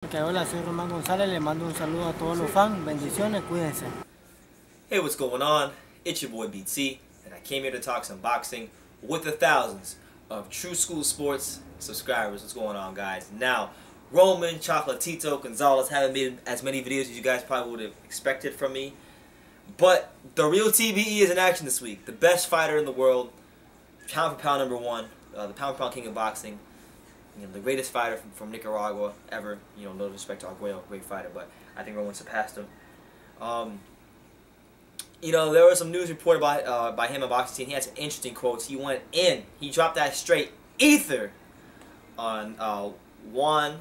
Ok, hola, soy Román González, le mando un saludo a todos los fans, bendiciones, cuídense. Hey, what's going on? It's your boy BT, and I came here to talk some boxing with the thousands of True School Sports subscribers. What's going on, guys? Now, Roman, Chocolatito, Gonzalez haven't made as many videos as you guys probably would have expected from me, but the real TBE is in action this week. The best fighter in the world, pound for pound #1, the pound for pound king of boxing. You know, the greatest fighter from Nicaragua ever. You know, no disrespect to Arguello, great fighter, but I think Roman surpassed him. You know, there was some news reported by him on Boxing Scene. He had some interesting quotes. He went in. He dropped that straight ether on Juan,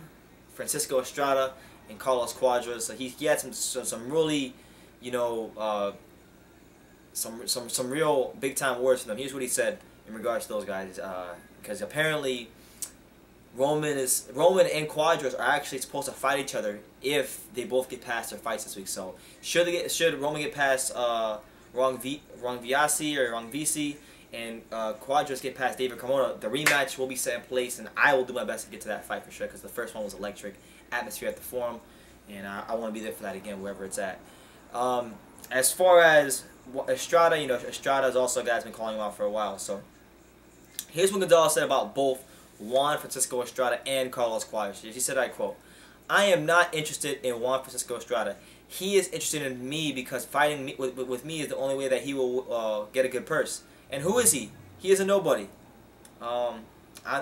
Francisco Estrada, and Carlos Cuadras. So he had some really, you know, some real big time words from them. Here's what he said in regards to those guys, because apparently Roman and Cuadras are actually supposed to fight each other if they both get past their fights this week. So should Roman get past Wrong Viasi or Wrong Visi and Cuadras get past David Carmona, the rematch will be set in place, and I will do my best to get to that fight for sure, because the first one was electric atmosphere at the Forum, and I want to be there for that again wherever it's at. As far as Estrada, you know, Estrada is also a guy that's been calling him out for a while. So here's what Gonzalez said about both Juan Francisco Estrada and Carlos Cuadras. He said, I quote, "I am not interested in Juan Francisco Estrada. He is interested in me because fighting me, with me is the only way that he will get a good purse. And who is he? He is a nobody. I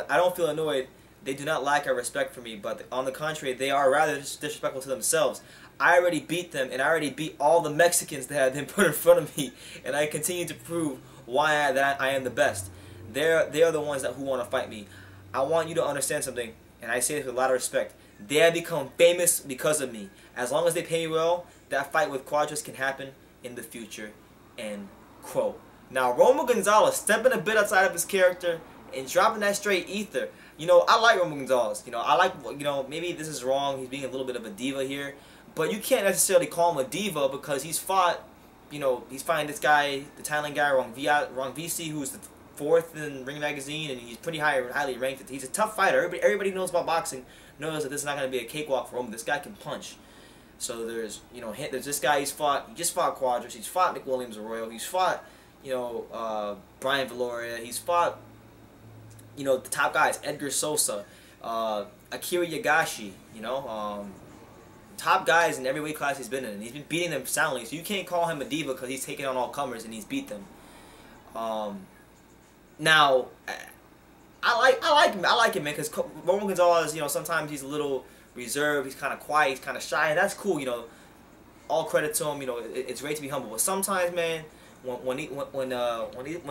don't feel annoyed. They do not lack our respect for me, but on the contrary, they are rather disrespectful to themselves. I already beat them, and I already beat all the Mexicans that have been put in front of me, and I continue to prove that I am the best. They are the ones who want to fight me. I want you to understand something, and I say this with a lot of respect. They have become famous because of me. As long as they pay me well, that fight with Cuadras can happen in the future." End quote. Now, Roman Gonzalez stepping a bit outside of his character and dropping that straight ether. You know, I like Roman Gonzalez. You know, I like, you know, maybe this is wrong. He's being a little bit of a diva here. But you can't necessarily call him a diva because he's fought, you know, he's fighting this guy, the Thailand guy, Wrong VC, who's the 4th in Ring Magazine, and he's pretty highly ranked. He's a tough fighter. Everybody knows about boxing knows that this is not going to be a cakewalk for him. This guy can punch. So there's, you know, there's this guy he just fought Cuadras. He's fought Nick Williams Arroyo. He's fought, you know, Brian Valoria. He's fought, you know, the top guys, Edgar Sosa, Akira Yagashi, you know, top guys in every weight class he's been in, and he's been beating them soundly. So you can't call him a diva because he's taking on all comers and he's beat them. Now, I like him, man, because Roman Gonzalez, you know, sometimes he's a little reserved, he's kind of quiet, he's kind of shy, and that's cool, you know. All credit to him, you know. It's great to be humble, but sometimes, man, when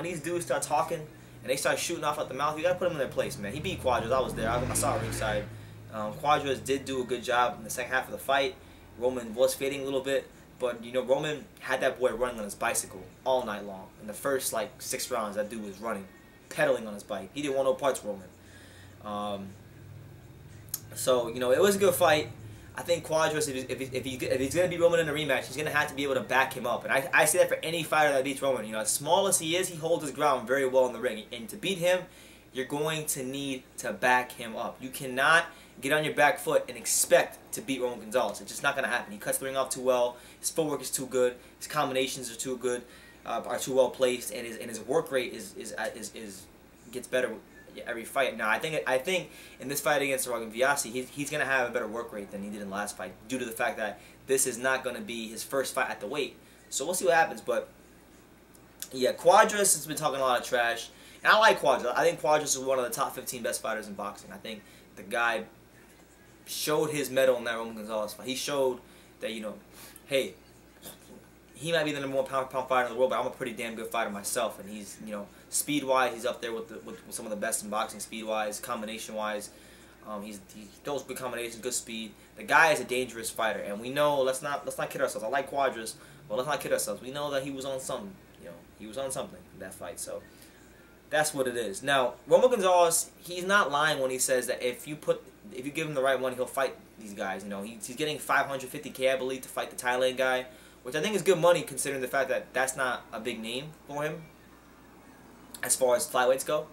these dudes start talking and they start shooting off at the mouth, you gotta put them in their place, man. He beat Cuadras. I was there. I saw it ringside. Cuadras did do a good job in the second half of the fight. Roman was fading a little bit, but you know, Roman had that boy running on his bicycle all night long. In the first like 6 rounds, that dude was running, pedaling on his bike. He didn't want no parts, Roman. So you know, it was a good fight. I think Cuadras, if he's gonna beat Roman in a rematch, he's gonna have to be able to back him up. And I say that for any fighter that beats Roman. You know, as small as he is, he holds his ground very well in the ring. And to beat him, you're going to need to back him up. You cannot get on your back foot and expect to beat Roman Gonzalez. It's just not gonna happen. He cuts the ring off too well. His footwork is too good. His combinations are too good, are too well placed, and his work rate gets better every fight. Now, I think in this fight against Wrong Viasi, he's gonna have a better work rate than he did in the last fight, due to the fact that this is not gonna be his first fight at the weight. So we'll see what happens. But yeah, Cuadras has been talking a lot of trash, and I like Cuadras. I think Cuadras is one of the top 15 best fighters in boxing. I think the guy showed his mettle in that Roman Gonzalez fight. He showed that, you know, hey, he might be the #1 pound-for-pound fighter in the world, but I'm a pretty damn good fighter myself. And he's, you know, speed-wise, he's up there with some of the best in boxing, speed-wise, combination-wise. He throws good combinations, good speed. The guy is a dangerous fighter, and we know. Let's not kid ourselves. I like Cuadras, but let's not kid ourselves. We know that he was on something. You know, he was on something in that fight. So that's what it is. Now, Roman Gonzalez, he's not lying when he says that if you give him the right money, he'll fight these guys. You know, he's getting $550K, I believe, to fight the Thailand guy, which I think is good money considering the fact that that's not a big name for him as far as flyweights go.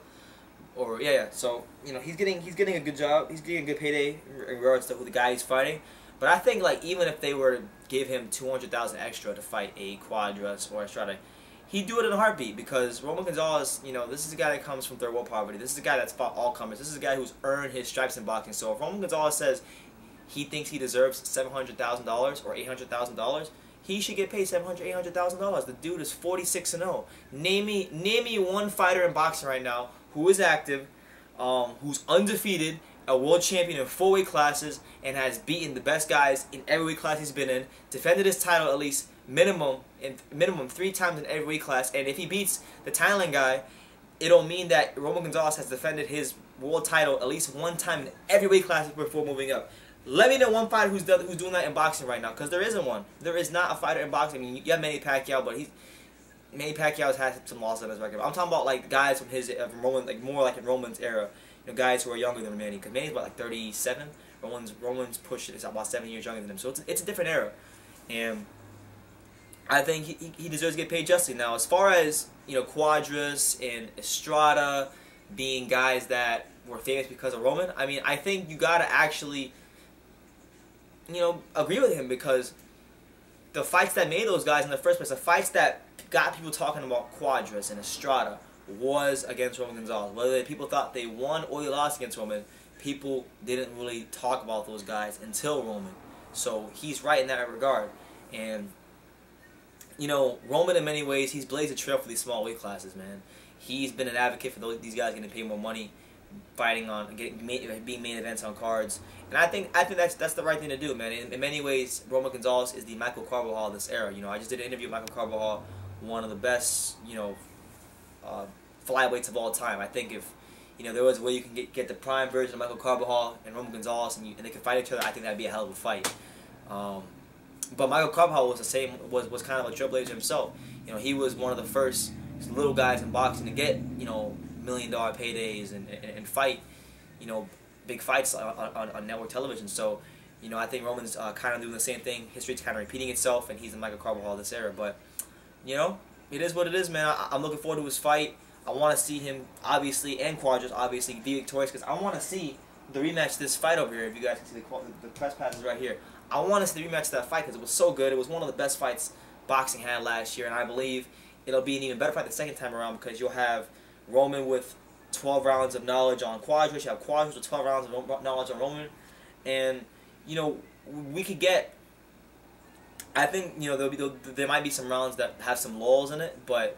Or yeah. So he's getting a good job. He's getting a good payday in regards to who the guy he's fighting. But I think like even if they were to give him 200,000 extra to fight a Cuadras or Estrada, he'd do it in a heartbeat because Roman Gonzalez, this is a guy that comes from third world poverty. This is a guy that's fought all comers. This is a guy who's earned his stripes in boxing. So if Roman Gonzalez says he thinks he deserves $700,000 or $800,000, he should get paid $700,000, $800,000. The dude is 46-0. Name me one fighter in boxing right now who is active, who's undefeated, a world champion in 4 weight classes, and has beaten the best guys in every weight class he's been in, defended his title at least minimum 3 times in every weight class, and if he beats the Thailand guy, it'll mean that Roman Gonzalez has defended his world title at least 1 time in every weight class before moving up. Let me know one fighter who's doing that in boxing right now, because there isn't one. There is not a fighter in boxing. I mean, you have Manny Pacquiao, but Manny Pacquiao's had some losses on his record. I'm talking about like guys from from Roman, like more like in Roman's era. Guys who are younger than Manny, because Manny's about like 37. Roman's pushed is about 7 years younger than him, so it's a different era, and I think he deserves to get paid justly. Now, as far as Cuadras and Estrada being guys that were famous because of Roman, I mean, I think you gotta actually agree with him, because the fights that made those guys in the first place, the fights that got people talking about Cuadras and Estrada, was against Roman Gonzalez. Whether people thought they won or they lost against Roman, people didn't really talk about those guys until Roman. So he's right in that regard. And Roman in many ways, he's blazed a trail for these small weight classes, man. He's been an advocate for these guys getting paid more money, fighting on being main events on cards. And I think that's the right thing to do, man. In many ways, Roman Gonzalez is the Michael Carbajal of this era. I just did an interview with Michael Carbajal, one of the best, flyweights of all time. I think if there was a way you can get the prime version of Michael Carbajal and Roman Gonzalez, and they could fight each other, I think that'd be a hell of a fight. But Michael Carbajal was kind of a trailblazer himself. He was one of the first little guys in boxing to get $1 million paydays and fight big fights on network television. So I think Roman's kind of doing the same thing. History's kind of repeating itself, and he's the Michael Carbajal of this era. But it is what it is, man. I'm looking forward to his fight. I want to see him, obviously, and Cuadras, obviously, be victorious, because I want to see the rematch of this fight over here. If you guys can see the press passes right here. I want to see the rematch of that fight, because it was so good. It was one of the best fights boxing had last year, and I believe it'll be an even better fight the second time around, because you'll have Roman with 12 rounds of knowledge on Cuadras. You have Cuadras with 12 rounds of knowledge on Roman. And, we could get... I think, there might be some rounds that have some lulls in it, but...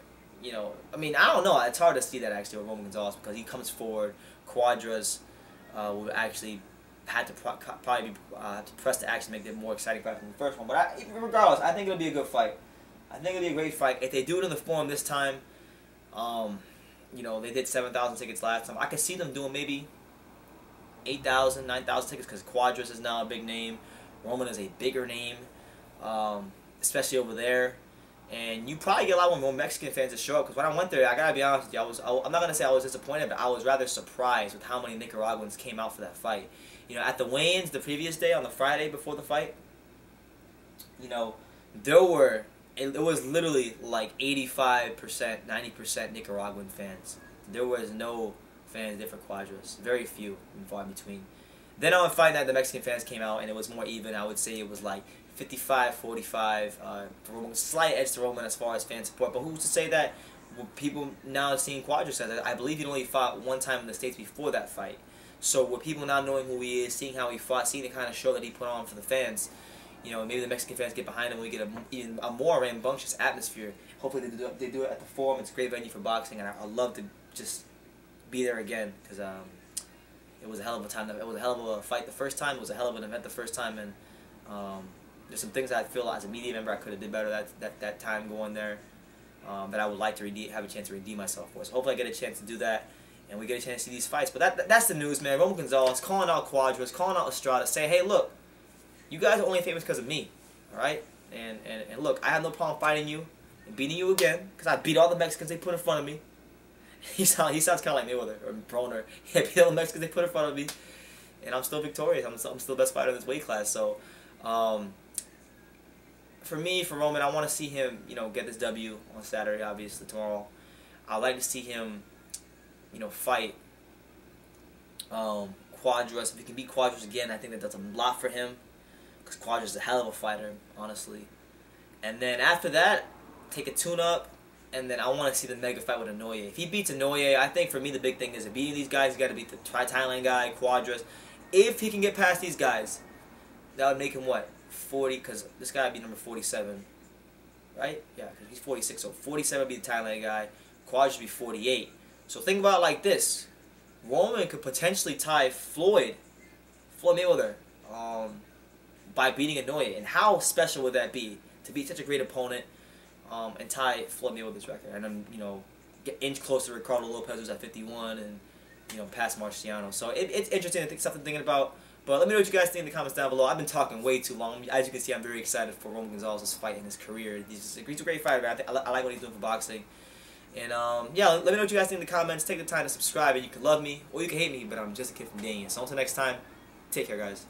I mean, I don't know. It's hard to see that actually with Roman Gonzalez, because he comes forward. Cuadras will actually had to probably be pressed to actually make it more exciting fight from the first one. But regardless, I think it'll be a good fight. I think it'll be a great fight. If they do it in the Forum this time, they did 7,000 tickets last time. I could see them doing maybe 8,000, 9,000 tickets, because Cuadras is now a big name. Roman is a bigger name, especially over there. And you probably get a lot more Mexican fans to show up, because when I went there, I gotta be honest with you, I'm not gonna say I was disappointed, but I was rather surprised with how many Nicaraguans came out for that fight. At the weigh-ins the previous day, on the Friday before the fight, it was literally like 85%, 90% Nicaraguan fans. There was no fans there for Cuadras. Very few and far in between. Then on Fight Night, the Mexican fans came out, and it was more even. I would say it was like 55-45, slight edge to Roman as far as fan support. But who's to say that people now seeing Cuadras as I believe he only fought 1 time in the States before that fight. So with people now knowing who he is, seeing how he fought, seeing the kind of show that he put on for the fans, maybe the Mexican fans get behind him and we get even a more rambunctious atmosphere. Hopefully they do it at the Forum. It's a great venue for boxing, and I'd love to just be there again, because it was a hell of a time. It was a hell of a fight the first time. It was a hell of an event the first time, and there's some things I feel as a media member I could have did better that time going there, that I would like to have a chance to redeem myself for. So hopefully I get a chance to do that, and we get a chance to see these fights. But that's the news, man. Roman Gonzalez calling out Cuadras, calling out Estrada, saying, hey, look, you guys are only famous because of me, all right? And look, I have no problem fighting you and beating you again, because I beat all the Mexicans they put in front of me. He sounds kind of like Mayweather or Broner. I beat all the Mexicans they put in front of me, and I'm still victorious. I'm still the best fighter in this weight class. So, for Roman, I want to see him, get this W on Saturday, obviously, tomorrow. I'd like to see him, fight Cuadras, if he can beat Cuadras again, I think that that's a lot for him. Because Cuadras is a hell of a fighter, honestly. And then after that, take a tune-up. And then I want to see the mega fight with Inoue. If he beats Inoue, I think for me the big thing is that beating these guys, he's got to beat the Thailand guy, Cuadras. If he can get past these guys, that would make him what? 40, because this guy would be number 47. Right? Yeah, because he's 46. So 47 would be the Thailand guy. Cuadras would be 48. So think about it like this. Roman could potentially tie Floyd Mayweather, by beating Inoue. And how special would that be to beat such a great opponent and tie Floyd Mayweather's record? And then, you know, get inch closer to Ricardo Lopez, who's at 51, and, you know, past Marciano. So it's interesting. I think something thinking about. But let me know what you guys think in the comments down below. I've been talking way too long. As you can see, I'm very excited for Roman Gonzalez's fight in his career. He's a great fighter, man. I like what he's doing for boxing. And, yeah, let me know what you guys think in the comments. Take the time to subscribe, and you can love me or you can hate me, but I'm just a kid from Dania. So until next time, take care, guys.